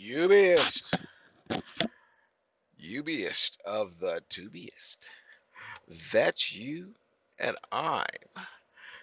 Ubiest, Ubiest of the tubiest. That's you and I'm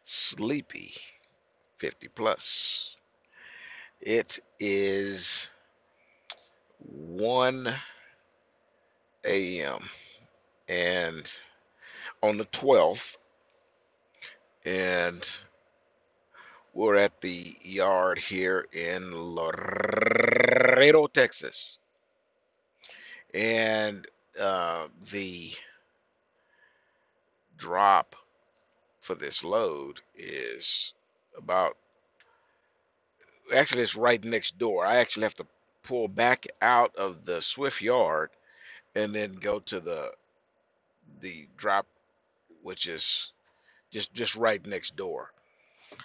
sleepy 50 plus. It is 1 a.m. and on the 12th, and we're at the yard here in Laredo, Texas. And the drop for this load is about, actually it's right next door. I actually have to pull back out of the Swift yard and then go to the drop, which is just right next door.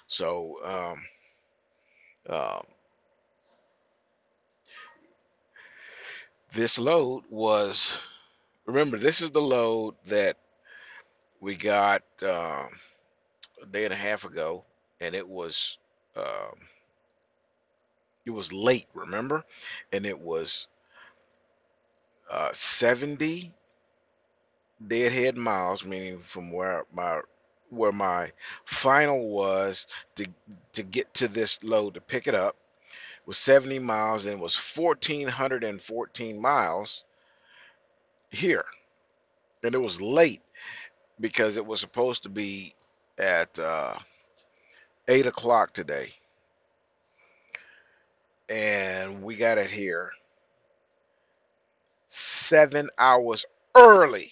So um, this load was, remember, this is the load that we got a day and a half ago, and um, it was late, remember, and it was 70 deadhead miles, meaning from where my final was to get to this load to pick it up was 70 miles, and it was 1,414 miles here, and it was late because it was supposed to be at 8 o'clock today, and we got it here 7 hours early.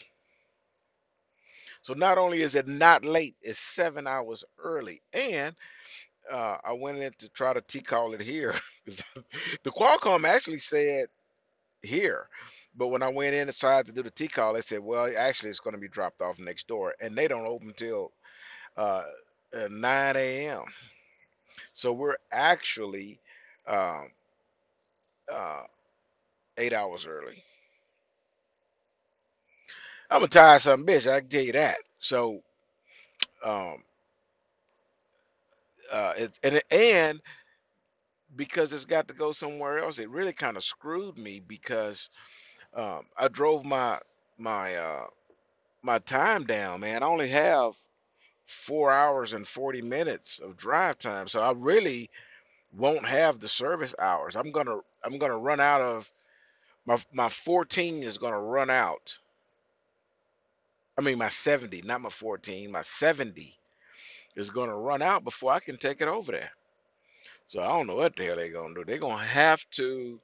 So not only is it not late, it's 7 hours early. And I went in to try to T-call it here because the Qualcomm actually said here, but when I went in and tried to do the T-call, they said, well, actually it's going to be dropped off next door, and they don't open till uh, 9 a.m. So we're actually um, uh, 8 hours early. I'm a tiresome bitch, I can tell you that. So um, and because it's got to go somewhere else, it really kind of screwed me because I drove my my time down, man. I only have 4 hours and 40 minutes of drive time, so I really won't have the service hours. I'm gonna run out of my 14 is gonna run out. I mean my 70, not my 14. My 70 is gonna run out before I can take it over there. So I don't know what the hell they're gonna do. They're gonna have to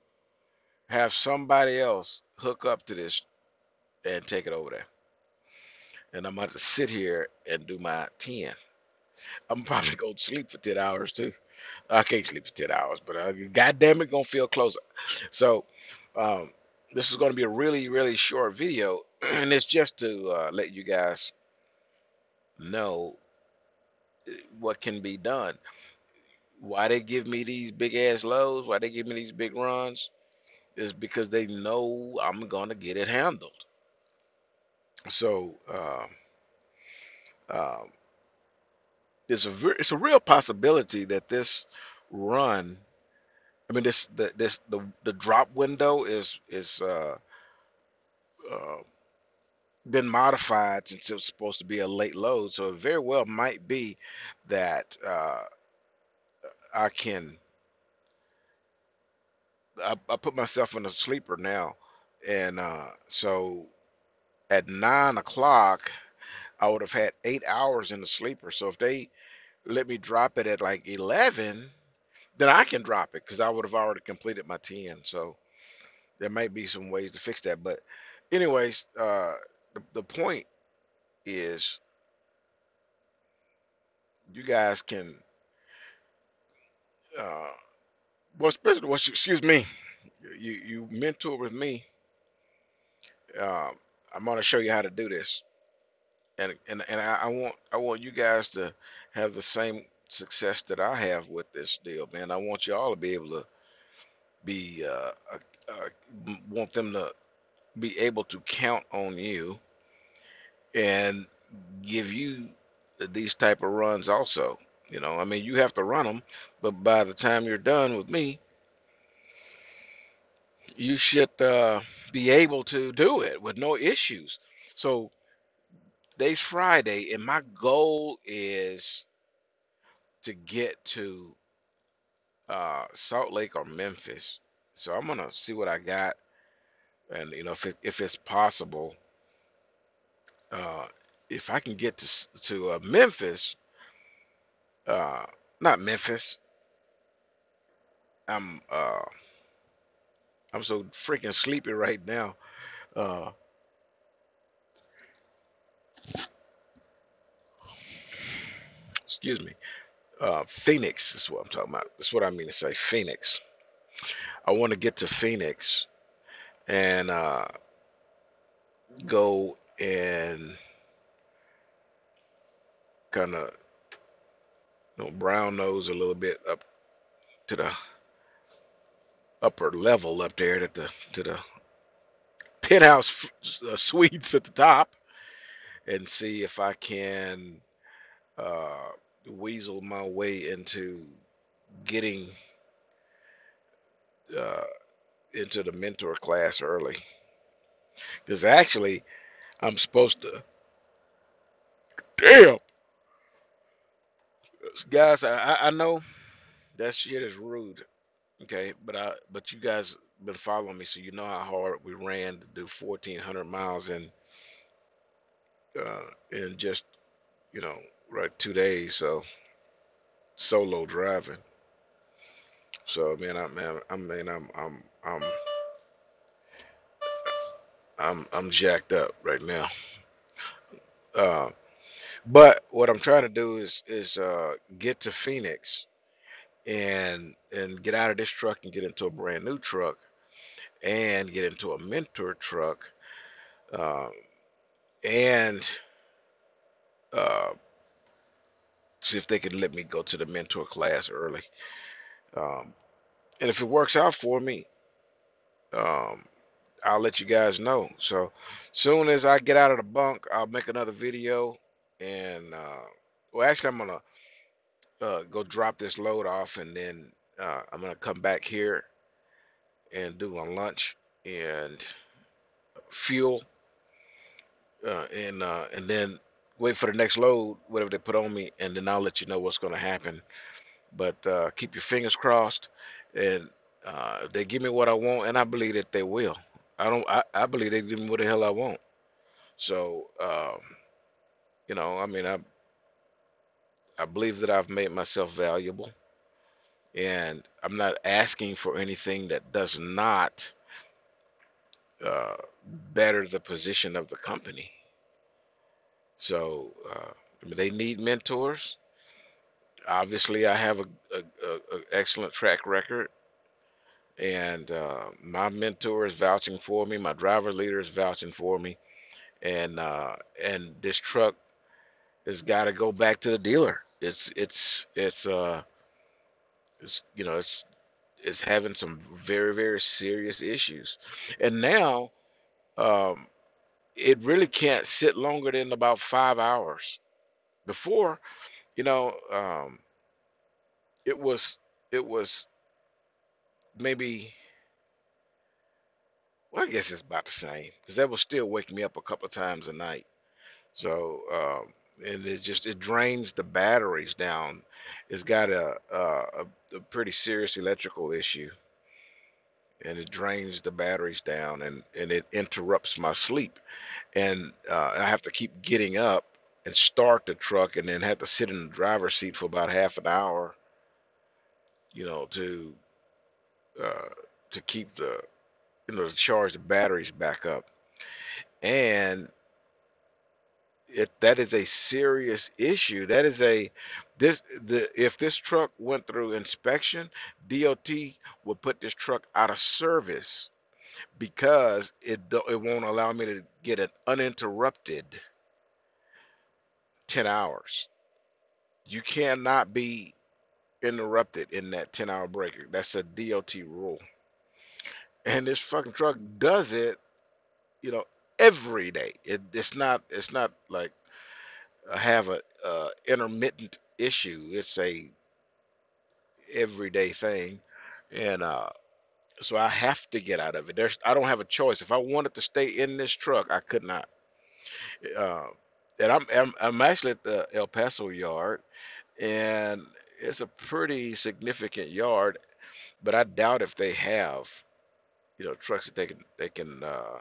have somebody else hook up to this and take it over there. And I'm about to sit here and do my 10. I'm probably going to sleep for 10 hours too. I can't sleep for 10 hours, but God damn it, going to feel closer. So, um, this is going to be a really, really short video. And it's just to let you guys know what can be done. Why they give me these big ass loads, why they give me these big runs, is because they know I'm going to get it handled. So, um, it's a real possibility that this run, I mean the drop window is uh, been modified since it was supposed to be a late load, so it very well might be that I can I put myself in a sleeper now, and so at 9 o'clock I would have had 8 hours in the sleeper. So if they let me drop it at like 11, then I can drop it because I would have already completed my 10. So there might be some ways to fix that. But anyways, the point is you guys can, uh, well, especially, well, excuse me, you mentor with me. Um, I'm going to show you how to do this, and I want you guys to have the same success that I have with this deal, man. I want you all to be able to be want them to be able to count on you and give you these type of runs also. I mean, you have to run them, but by the time you're done with me, you should be able to do it with no issues. So today's Friday, and my goal is to get to Salt Lake or Memphis. So I'm gonna see what I got, and if it's possible, uh, if I can get to Memphis, uh, not Memphis. I'm uh, I'm so freaking sleepy right now. Uh, excuse me. Phoenix is what I'm talking about. That's what I mean to say. Phoenix. I want to get to Phoenix and go and kind of brown nose a little bit up to the upper level up there at the to the penthouse suites at the top, and see if I can uh, weasel my way into getting uh, into the mentor class early. Because actually, I'm supposed to. Damn, guys, I know that shit is rude. Okay, but you guys been following me, so you know how hard we ran to do 1,400 miles in just you know right 2 days. So solo driving. So man, I'm jacked up right now. Uh, but what I'm trying to do is get to Phoenix and get out of this truck and get into a brand new truck and get into a mentor truck, um, and uh, see if they can let me go to the mentor class early. Um, and if it works out for me, um, I'll let you guys know. So soon as I get out of the bunk, I'll make another video. And well, actually, I'm gonna go drop this load off, and then I'm gonna come back here and do my lunch and fuel, and then wait for the next load, whatever they put on me, and then I'll let you know what's gonna happen. But keep your fingers crossed, and if they give me what I want, and I believe that they will. I don't. I believe they give me what the hell I want. So I mean, I believe that I've made myself valuable, and I'm not asking for anything that does not uh, better the position of the company. So I mean, they need mentors. Obviously, I have a excellent track record, and my mentor is vouching for me. My driver leader is vouching for me, and this truck has got to go back to the dealer. It's having some very very serious issues, and now um, it really can't sit longer than about 5 hours. Before, you know, it was it was maybe, well, I guess it's about the same because that will still wake me up a couple times a night. So and it drains the batteries down. It's got a pretty serious electrical issue, and it drains the batteries down, and it interrupts my sleep. And I have to keep getting up and start the truck, and then have to sit in the driver's seat for about half an hour, you know, uh, to keep to charge the batteries back up. And that is a serious issue. That is a this the if this truck went through inspection, DOT would put this truck out of service because it won't allow me to get an uninterrupted 10 hours. You cannot be interrupted in that 10-hour break. That's a DOT rule. And this fucking truck does it, you know, every day. It's not like I have a intermittent issue. It's a everyday thing, and So I have to get out of it. I don't have a choice. If I wanted to stay in this truck, I could not. Uh, and I'm actually at the El Paso yard, and it's a pretty significant yard, but I doubt if they have, trucks that they can uh,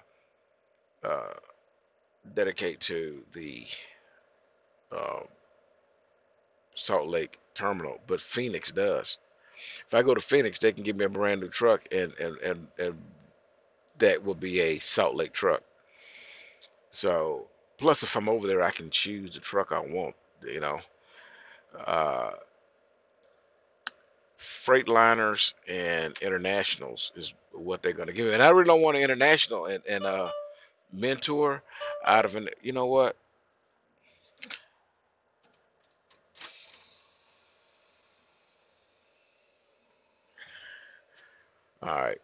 dedicate to the uh, Salt Lake terminal. But Phoenix does. If I go to Phoenix, they can give me a brand new truck, and that will be a Salt Lake truck. So plus, if I'm over there, I can choose the truck I want. You know, uh, Freightliners and internationals is what they're going to give me, and I really don't want an international and Mentor out of an. You know what? All right,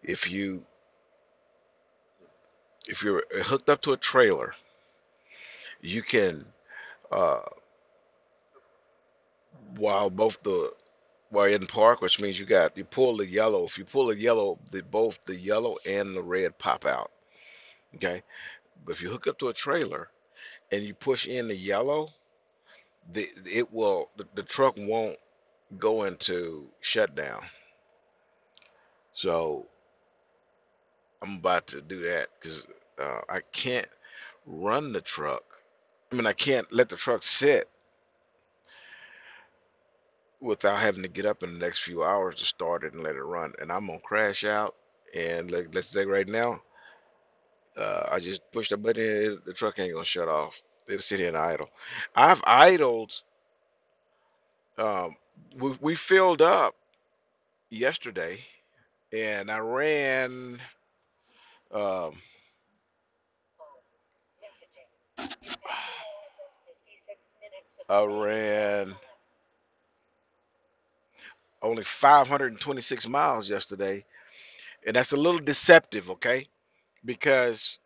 if you if you're hooked up to a trailer, you can uh, while both the while in park, which means you pull the yellow. If you pull the yellow, both the yellow and the red pop out. Okay, but if you hook up to a trailer and you push in the yellow, the truck won't go into shutdown. So I'm about to do that because I can't run the truck. I mean, I can't let the truck sit without having to get up in the next few hours to start it and let it run. And I'm gonna crash out. And let's say right now, I just pushed a button, and the truck ain't gonna shut off. It'll sit here and idle. I've idled. Um, we filled up yesterday, and um, I ran only 526 miles yesterday, and that's a little deceptive, okay? Because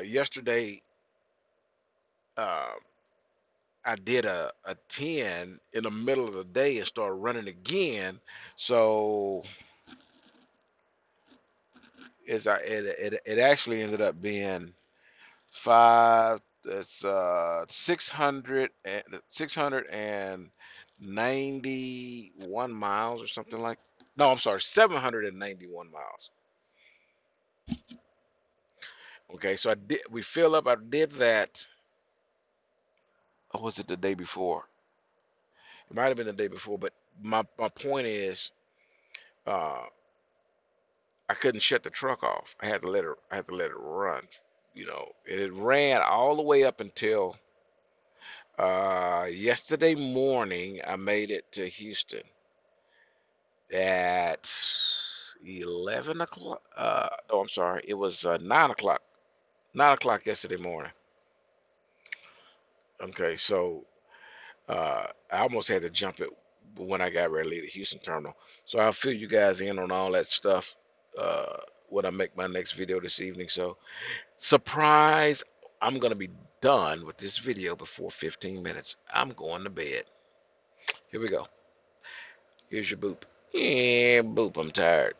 yesterday uh, I did a 10 in the middle of the day and started running again. So it actually ended up being five. That's 691 miles or something like. No, I'm sorry, 791 miles. Okay, so I did. We fill up. I did that. Or was it the day before? It might have been the day before. But my point is, uh, I couldn't shut the truck off. I had to let it run. And it ran all the way up until yesterday morning. I made it to Houston at 11 o'clock. No, I'm sorry. It was 9 o'clock. 9 o'clock yesterday morning. Okay, so I almost had to jump it when I got ready to leave the Houston terminal. So I'll fill you guys in on all that stuff uh, when I make my next video this evening. So surprise, I'm going to be done with this video before 15 minutes. I'm going to bed. Here we go. Here's your boop. Yeah, boop, I'm tired.